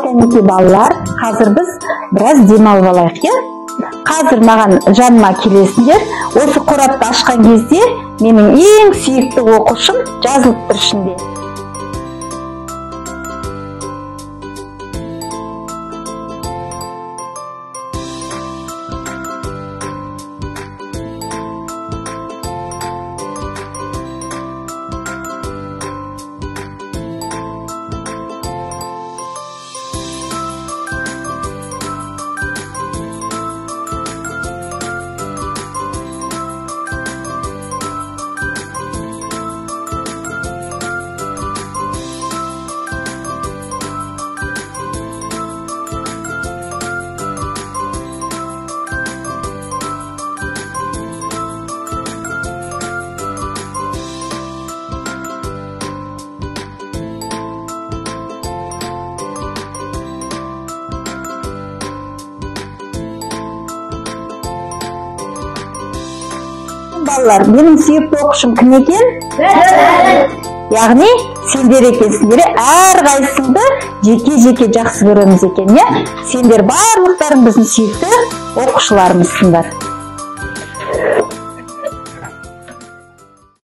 кәнекей балалар, қазір біз біраз демалып алайық, иә? Қазір маған жаныма келесіңдер. Осы қорапты ашқан кезде менің ең сүйікті оқушым жазылып тұр ішінде. Балалар, менің сүйікті оқушым кім екен? Яғни, сендер екенсіңдер, әрқайсыңды жеке-жеке жақсы көреміз екен, иә? Сендер барлықтарың біздің сүйікті оқушыларымызсыңдар.